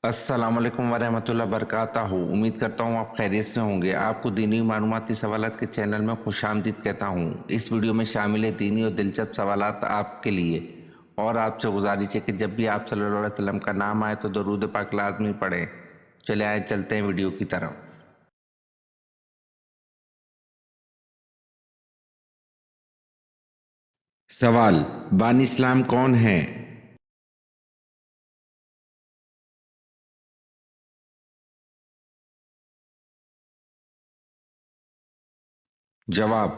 السلام علیکم ورحمۃ اللہ وبرکاتہ. امید کرتا ہوں آپ خیریت سے ہوں گے. آپ کو دینی معلوماتی سوالات کے چینل میں خوش آمدید کہتا ہوں. اس ویڈیو میں شامل ہے دینی اور دلچسپ سوالات آپ کے لیے، اور آپ سے گزارش ہے کہ جب بھی آپ صلی اللہ علیہ وسلم کا نام آئے تو درود پاک لازمی پڑھیں. چلے آئے چلتے ہیں ویڈیو کی طرف. سوال: بانی اسلام کون ہیں؟ جواب: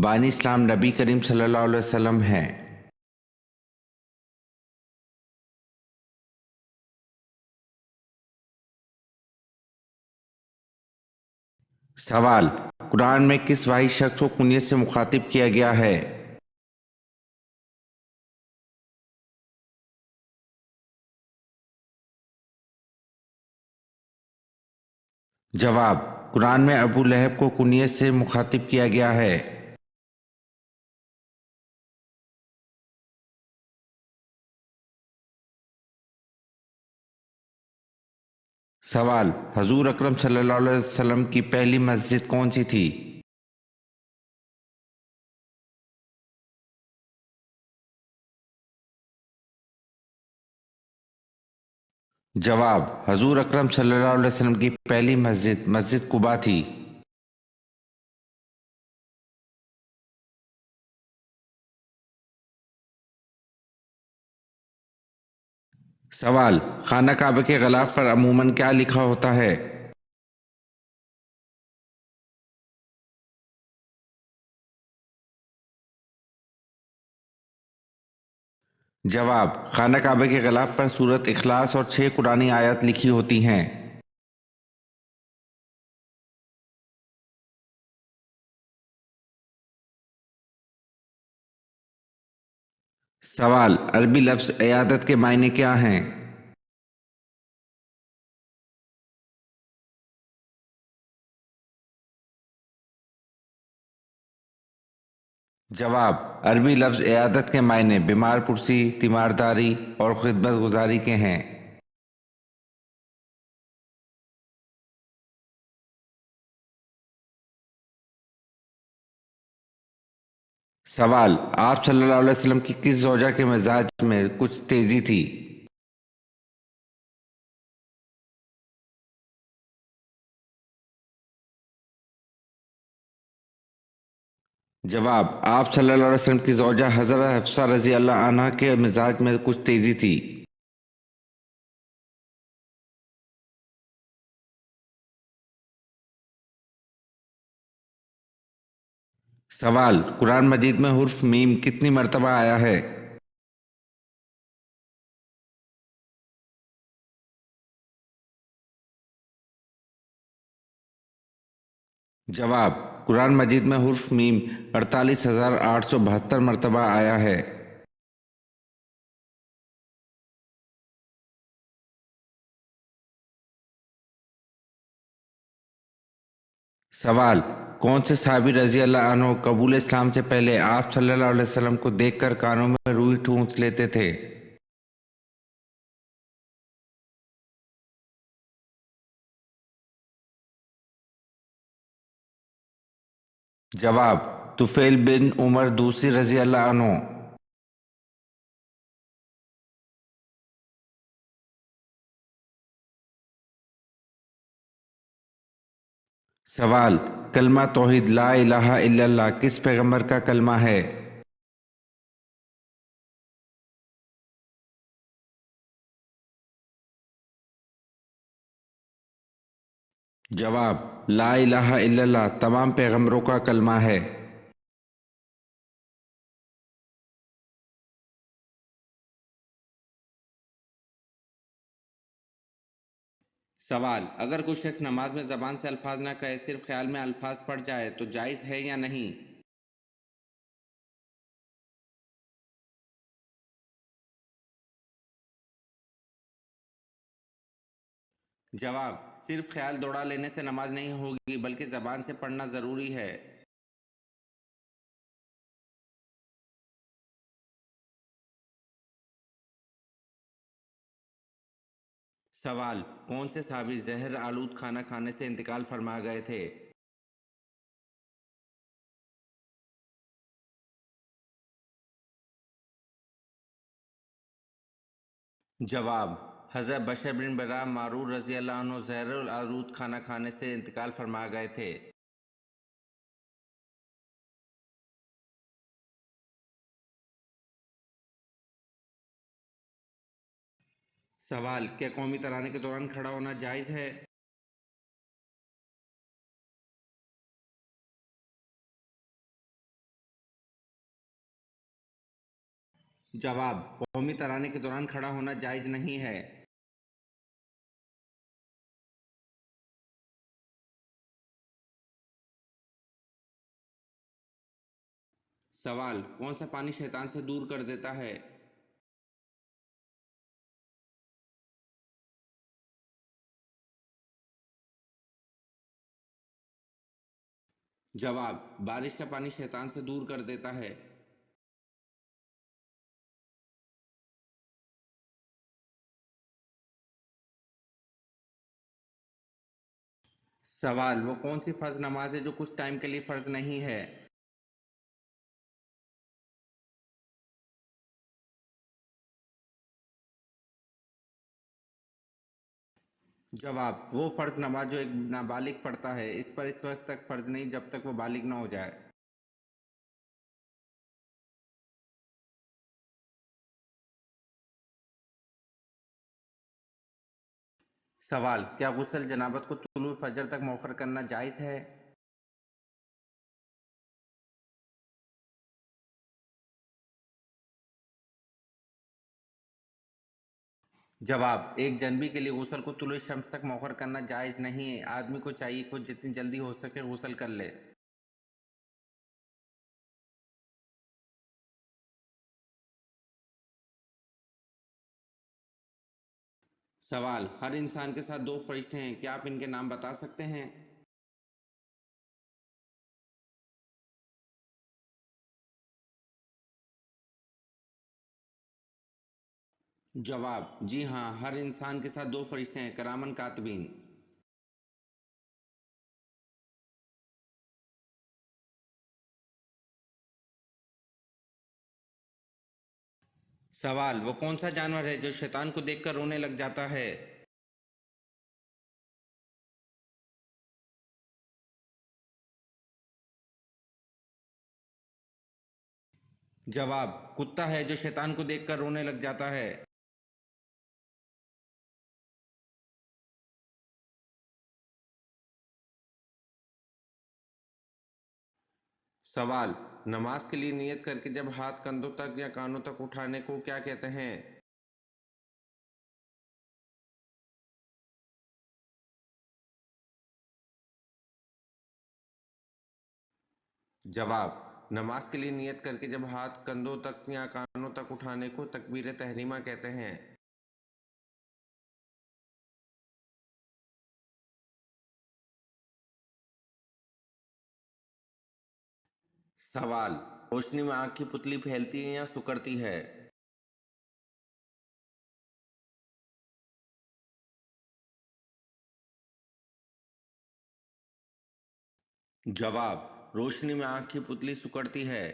بانی اسلام نبی کریم صلی اللہ علیہ وسلم ہیں. سوال: قرآن میں کس واحد شخص کو کنیت سے مخاطب کیا گیا ہے؟ جواب: قرآن میں ابو لہب کو کنیت سے مخاطب کیا گیا ہے. سوال: حضور اکرم صلی اللہ علیہ وسلم کی پہلی مسجد کون سی تھی؟ جواب: حضور اکرم صلی اللہ علیہ وسلم کی پہلی مسجد مسجد قباء تھی. سوال: خانہ کعبہ کے غلاف پر عموماً کیا لکھا ہوتا ہے؟ جواب: خانہ کعبہ کے غلاف پر سورۃ اخلاص اور 6 قرآنی آیات لکھی ہوتی ہیں. سوال: عربی لفظ عیادت کے معنی کیا ہیں؟ جواب: عربی لفظ عیادت کے معنی بیمار پرسی، تیمارداری اور خدمت گزاری کے ہیں. سوال: آپ صلی اللہ علیہ وسلم کی کس زوجہ کے مزاج میں کچھ تیزی تھی؟ جواب: آپ صلی اللہ علیہ وسلم کی زوجہ حضرت حفصہ رضی اللہ عنہ کے مزاج میں کچھ تیزی تھی. سوال: قرآن مجید میں حرف میم کتنی مرتبہ آیا ہے؟ جواب: قرآن مجید میں حرف میم 48,872 مرتبہ آیا ہے. سوال: کون سے صحابی رضی اللہ عنہ قبول اسلام سے پہلے آپ صلی اللہ علیہ وسلم کو دیکھ کر کانوں میں روئی ٹھونس لیتے تھے؟ جواب: طفیل بن عمر دوسری رضی اللہ عنہ. سوال: کلمہ توحید لا الہ الا اللہ کس پیغمبر کا کلمہ ہے؟ جواب: لا الہ الا اللہ تمام پیغمبروں کا کلمہ ہے. سوال: اگر کوئی شخص نماز میں زبان سے الفاظ نہ کہے، صرف خیال میں الفاظ پڑھ جائے تو جائز ہے یا نہیں؟ جواب: صرف خیال دوڑا لینے سے نماز نہیں ہوگی بلکہ زبان سے پڑھنا ضروری ہے. सवाल: कौन से साहबी जहर आलूद खाना खाने से इंतकाल फरमा गए थे? जवाब: हज़रत बशर बिन बरा मारूर रज़ी अल्लाह अन्हु जहर आलूद खाना खाने से इंतकाल फरमा गए थे। सवाल: क्या कौमी तराने के दौरान खड़ा होना जायज़ है? जवाब: कौमी तराने के दौरान खड़ा होना जायज़ नहीं है। सवाल: कौन सा पानी शैतान से दूर कर देता है? जवाब: बारिश का पानी शैतान से दूर कर देता है। सवाल: वो कौन सी फ़र्ज नमाज है जो कुछ टाइम के लिए फ़र्ज नहीं है? जवाब: वो फ़र्ज नमाज जो एक नाबालिग पढ़ता है, इस पर इस वक्त तक फ़र्ज नहीं जब तक वो बालिग ना हो जाए। सवाल: क्या गुस्ल जनाबत को तुलुए फजर तक मौखर करना जायज़ है? जवाब: एक जनबी के लिए गुस्ल को तुलुए शम्स तक मौखर करना जायज़ नहीं है। आदमी को चाहिए कि जितनी जल्दी हो सके गुस्ल कर ले। सवाल: हर इंसान के साथ दो फरिश्ते हैं, क्या आप इनके नाम बता सकते हैं? जवाब: जी हाँ, हर इंसान के साथ दो फरिश्ते हैं, करामन कातबीन। सवाल: वो कौन सा जानवर है जो शैतान को देखकर रोने लग जाता है? जवाब: कुत्ता है जो शैतान को देखकर रोने लग जाता है। सवाल: नमाज के लिए नियत करके जब हाथ कंधों तक या कानों तक उठाने को क्या कहते हैं? जवाब: नमाज के लिए नियत करके जब हाथ कंधों तक या कानों तक उठाने को तकबीर तहरीमा कहते हैं। सवाल: रोशनी में आँख की पुतली फैलती है या सिकुड़ती है? जवाब: रोशनी में आँख की पुतली सिकुड़ती है।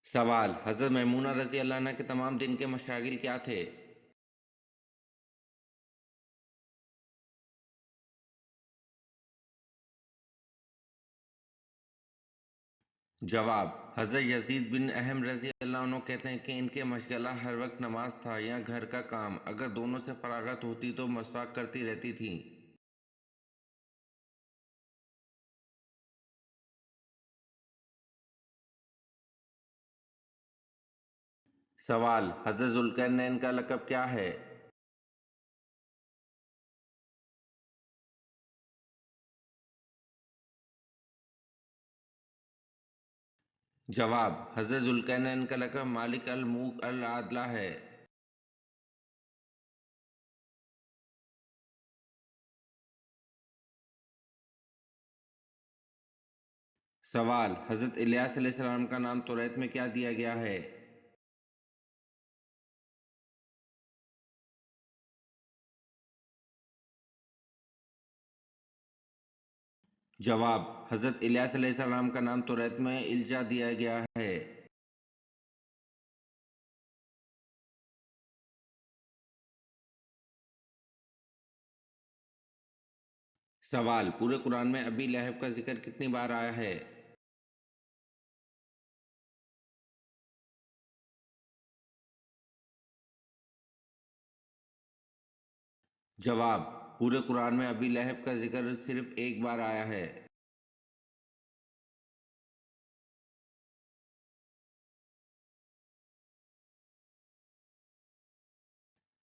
सवाल: हज़रत मैमूना रज़ी अल्लाह अन्हा के तमाम दिन के मशागिल क्या थे? जवाब: हज़रत यजीद बिन अहम रज़ी अल्लाह अन्हु कहते हैं कि इनके मशगला हर वक्त नमाज था या घर का काम। अगर दोनों से फरागत होती तो मसवाक करती रहती थीं। सवाल: हज़रत ज़ुल्करनैन का लक़ब क्या है? जवाब: हज़रत ज़ुल्करनैन का लक़ब मालिक अल मुल्क अल आदला है। سوال: حضرت الیاس علیہ السلام کا نام توریت میں کیا دیا گیا ہے؟ جواب: حضرت الیاس علیہ السلام کا نام توریت میں الجا دیا گیا ہے۔ سوال: پورے قرآن میں ابی لہب کا ذکر کتنی بار آیا ہے؟ جواب: پورے قرآن میں ابی لہب کا ذکر صرف ایک بار آیا ہے۔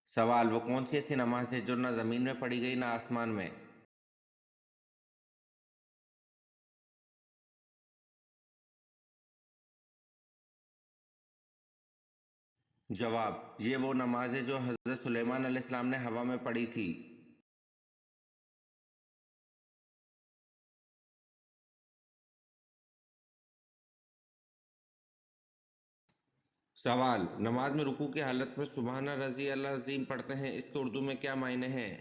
سوال: وہ کون سی ایسی نماز ہے جو نہ زمین میں پڑھی گئی نہ آسمان میں؟ جواب: یہ وہ نماز ہے جو حضرت سلیمان علیہ السلام نے ہوا میں پڑھی تھی۔ سوال: نماز میں رکوع کی حالت میں سبحان رضی اللہ عظیم پڑھتے ہیں، اس کے اردو میں کیا معنی ہیں؟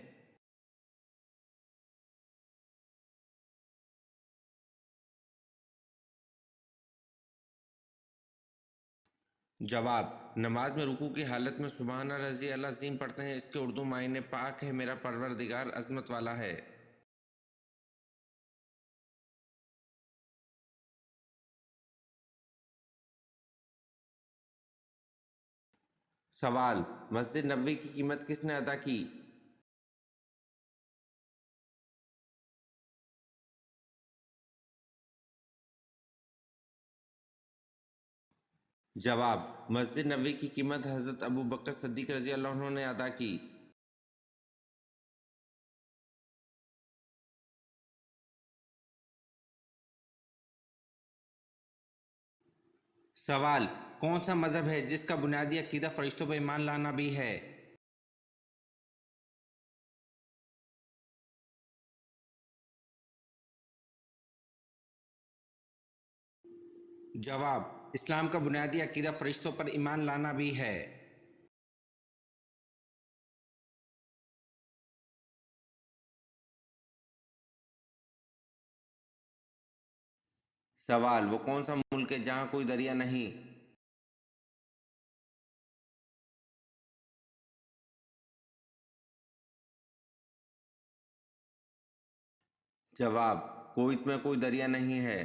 جواب: نماز میں رکوع کی حالت میں سبحان رضی اللہ عظیم پڑھتے ہیں، اس کے اردو معنی پاک ہے میرا پروردگار عظمت والا ہے۔ سوال: مسجد نبوی کی قیمت کس نے ادا کی؟ جواب: مسجد نبوی کی قیمت حضرت ابو بکر صدیق رضی اللہ عنہ نے ادا کی۔ سوال: کون سا مذہب ہے جس کا بنیادی عقیدہ فرشتوں پر ایمان لانا بھی ہے؟ جواب: اسلام کا بنیادی عقیدہ فرشتوں پر ایمان لانا بھی ہے۔ سوال: وہ کون سا ملک ہے جہاں کوئی دریا نہیں؟ جواب: کویت میں کوئی دریا نہیں ہے۔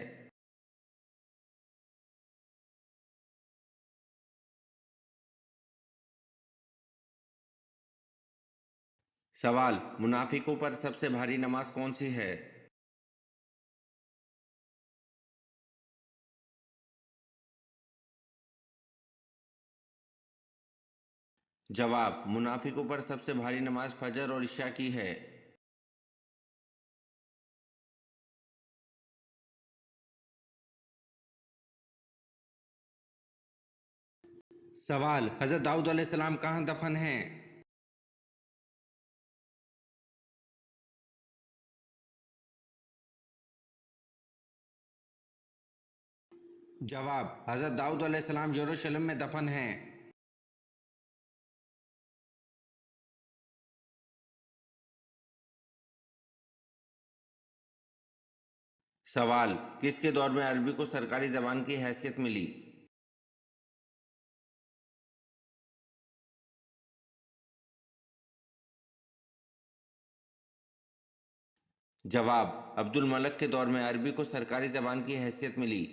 سوال: منافقوں پر سب سے بھاری نماز کون سی ہے؟ جواب: منافقوں پر سب سے بھاری نماز فجر اور عشاء کی ہے۔ سوال: حضرت داؤد علیہ السلام کہاں دفن ہیں؟ جواب: حضرت داؤد علیہ السلام یروشلم میں دفن ہیں۔ سوال: کس کے دور میں عربی کو سرکاری زبان کی حیثیت ملی؟ جواب: عبد الملک کے دور میں عربی کو سرکاری زبان کی حیثیت ملی۔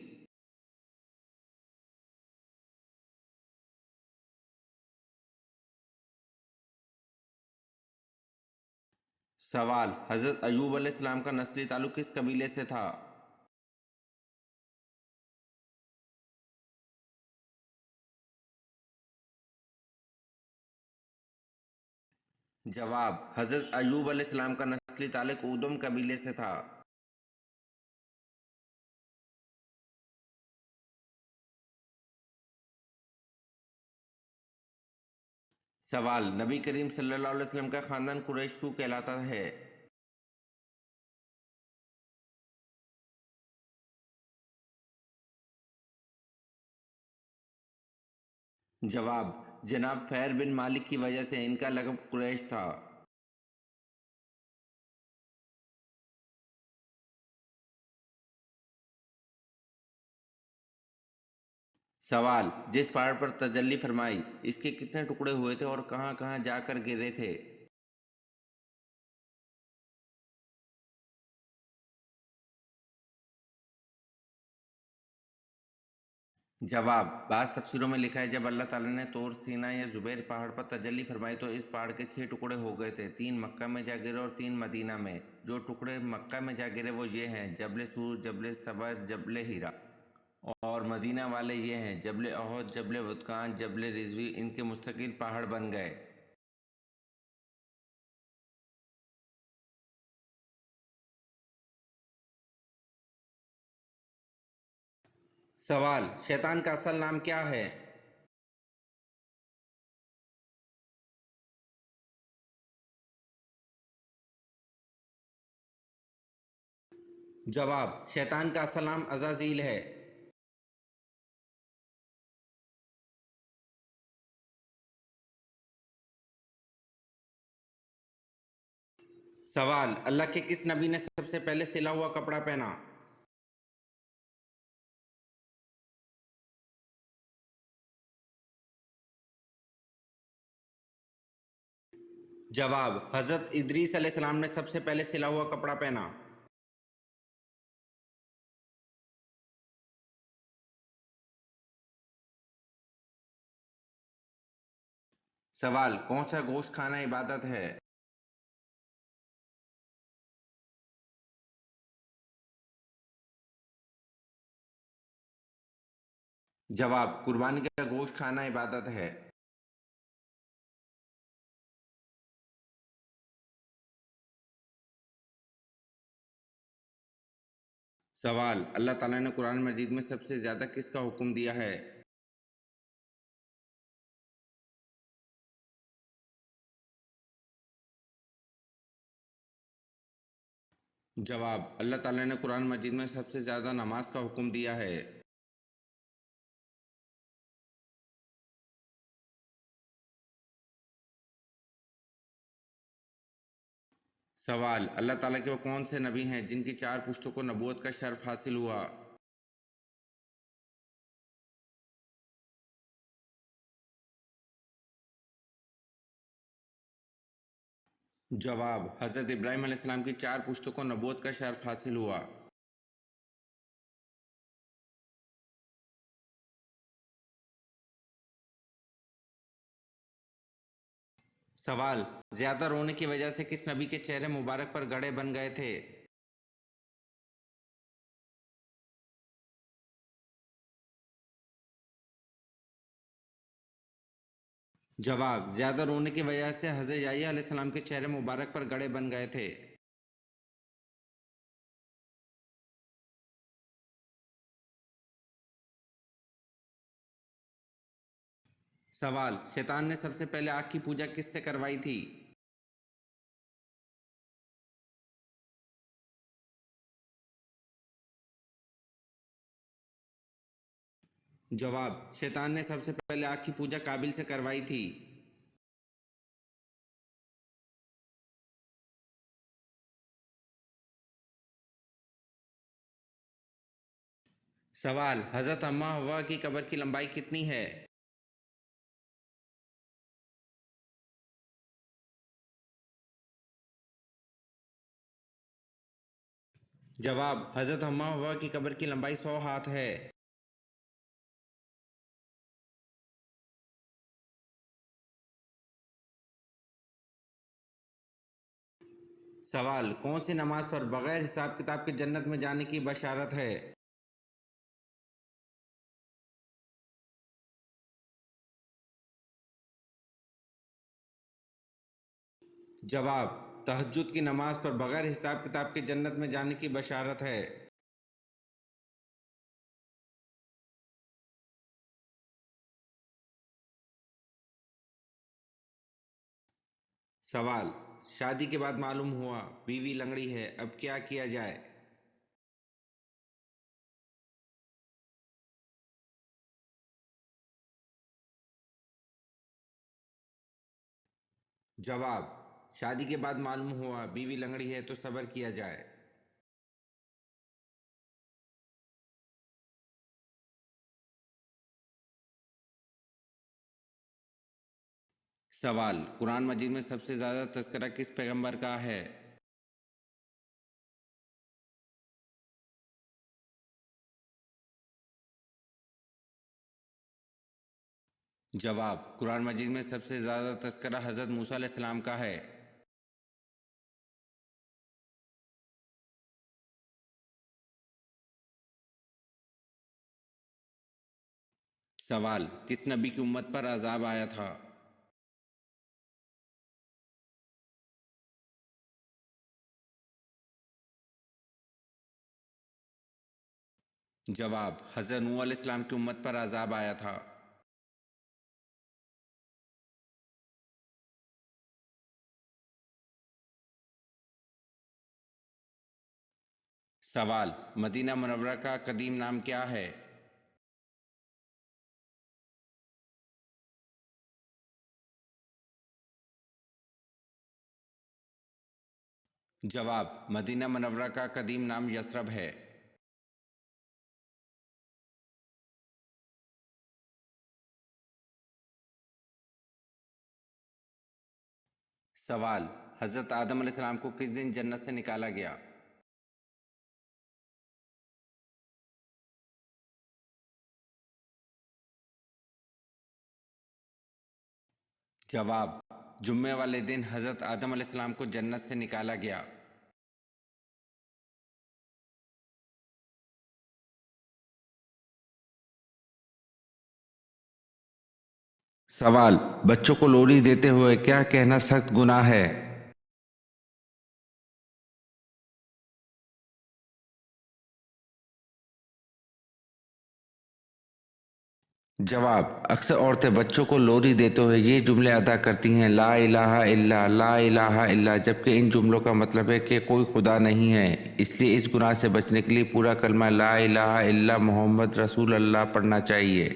سوال: حضرت ایوب علیہ السلام کا نسلی تعلق کس قبیلے سے تھا؟ جواب: حضرت ایوب علیہ السلام کا نسلی تعلق ادم قبیلے سے تھا۔ سوال: نبی کریم صلی اللہ علیہ وسلم کا خاندان قریش کیوں کہلاتا ہے؟ जवाब: जनाब फहर बिन मालिक की वजह से इनका लक़ब कुरैश था। सवाल: जिस पहाड़ पर तजल्ली फरमाई, इसके कितने टुकड़े हुए थे और कहाँ कहाँ जाकर गिरे थे? जवाब: बाज़ तफसीरों में लिखा है जब अल्लाह ताला ने तौर सीना या जुबैर पहाड़ पर तजल्ली फरमाई तो इस पहाड़ के 6 टुकड़े हो गए थे। 3 मक्का में जा गिरे और 3 मदीना में। जो टुकड़े मक्का में जा गिरे वो ये हैं: जबल सूर, जबल सबर, जबल हीरा। और मदीना वाले ये हैं: जबल अहद, जबल वुदकान, जबल रिजवी। इनके मुस्तकिल पहाड़ बन गए। सवाल: शैतान का असल नाम क्या है? जवाब: शैतान का असल नाम अज़ाज़ील है। सवाल: अल्लाह के किस नबी ने सबसे पहले सिला हुआ कपड़ा पहना? जवाब: हज़रत इदरीस अलैहिस्सलाम ने सबसे पहले सिला हुआ कपड़ा पहना। सवाल: कौन सा गोश्त खाना इबादत है? जवाब: कुर्बानी का गोश्त खाना इबादत है। सवाल: अल्लाह ताला ने कुरान मजीद में सबसे ज़्यादा किसका हुक्म दिया है? जवाब: अल्लाह ताला ने कुरान मजीद में सबसे ज़्यादा नमाज का हुक्म दिया है। सवाल: अल्लाह ताला के वो कौन से नबी हैं जिनकी 4 पुश्तों को नबूवत का शर्फ हासिल हुआ? जवाब: हज़रत इब्राहीम अलैहिस्सलाम की 4 पुश्तों को नबूवत का शर्फ हासिल हुआ। सवाल: ज़्यादा रोने की वजह से किस नबी के चेहरे मुबारक पर गड़े बन गए थे? जवाब: ज़्यादा रोने की वजह से हज़रत याह्या अलैहिस्सलाम के चेहरे मुबारक पर गड़े बन गए थे। सवाल: शैतान ने सबसे पहले आग की पूजा किससे करवाई थी? जवाब: शैतान ने सबसे पहले आग की पूजा काबिल से करवाई थी। सवाल: हज़रत अम्मा हव्वा की कब्र की लंबाई कितनी है? जवाब: हज़रत अम्मा हव्वा की कब्र की लंबाई 100 हाथ है। सवाल: कौन सी नमाज पर बगैर हिसाब किताब के जन्नत में जाने की बशारत है? जवाब: तहज्जुद की नमाज पर बगैर हिसाब किताब के जन्नत में जाने की बशारत है। सवाल: शादी के बाद मालूम हुआ बीवी लंगड़ी है, अब क्या किया जाए? जवाब: शादी के बाद मालूम हुआ बीवी लंगड़ी है तो सब्र किया जाए। सवाल: कुरान मजीद में सबसे ज़्यादा तज़किरा किस पैगंबर का है? जवाब: कुरान मजीद में सबसे ज़्यादा तज़किरा हज़रत मूसा अलैहिस्सलाम का है। सवाल: किस नबी की उम्मत पर अज़ाब आया था? जवाब: हज़रत नूह अलैहिस्सलाम की उम्मत पर अज़ाब आया था। सवाल: मदीना मुनव्वरा का कदीम नाम क्या है? जवाब: मदीना मुनव्वरा का कदीम नाम यसरब है। सवाल: हज़रत आदम अलैहिस्सलाम को किस दिन जन्नत से निकाला गया? जवाब: जुम्मे वाले दिन हज़रत आदम अलैहिस्सलाम को जन्नत से निकाला गया। सवाल: बच्चों को लोरी देते हुए क्या कहना सख्त गुनाह है? जवाब: अक्सर औरतें बच्चों को लोरी देते हुए ये जुमले अदा करती हैं, ला इलाहा इल्ला, जबकि इन जुमलों का मतलब है कि कोई खुदा नहीं है। इसलिए इस गुनाह से बचने के लिए पूरा कलमा ला इलाहा इल्ला मोहम्मद रसूल अल्लाह पढ़ना चाहिए।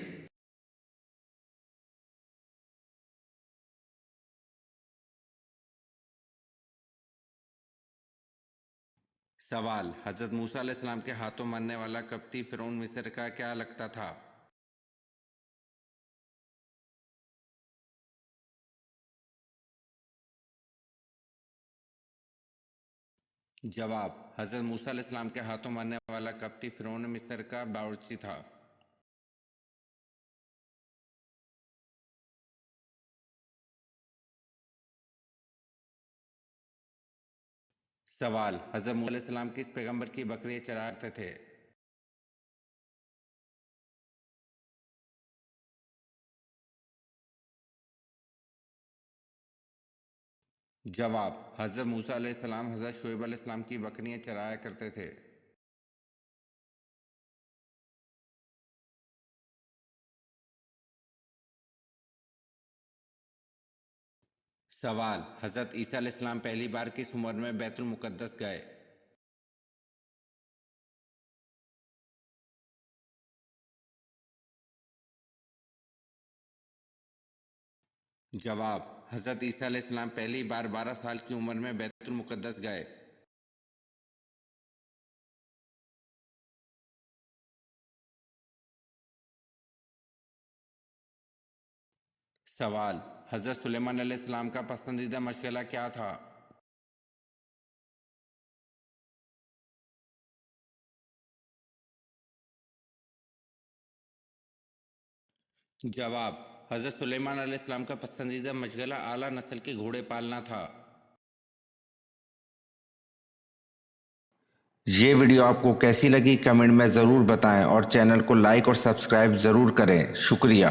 सवाल: हज़रत मूसा अलैहिस्सलाम के हाथों मरने वाला कप्ती फ़िरौन मिस्र का क्या लगता था? जवाब: हज़रत मूसा अलैहिस्सलाम के हाथों मरने वाला कप्ती फ़िरौन मिस्र का बावर्ची था। सवाल: हज़रत मूसा अलैहिस्सलाम किस पैगंबर की बकरियां चराते थे? जवाब: हज़रत मूसा अलैहिस्सलाम हज़रत शुएब अलैहिस्सलाम की बकरियां चराया करते थे। सवाल: हज़रत ईसा अलैहिस्सलाम पहली बार किस उम्र में बैतुल मुक़द्दस गए? जवाब: हज़रत ईसा अलैहिस्सलाम पहली बार 12 साल की उम्र में बैतुल मुक़द्दस गए। सवाल: हज़रत सुलेमान अलैहिस्सलाम का पसंदीदा मशग़ला क्या था? जवाब: हज़रत सुलेमान अलैहिस्सलाम का पसंदीदा मशग़ला आला नस्ल के घोड़े पालना था। ये वीडियो आपको कैसी लगी कमेंट में ज़रूर बताएं और चैनल को लाइक और सब्सक्राइब ज़रूर करें। शुक्रिया।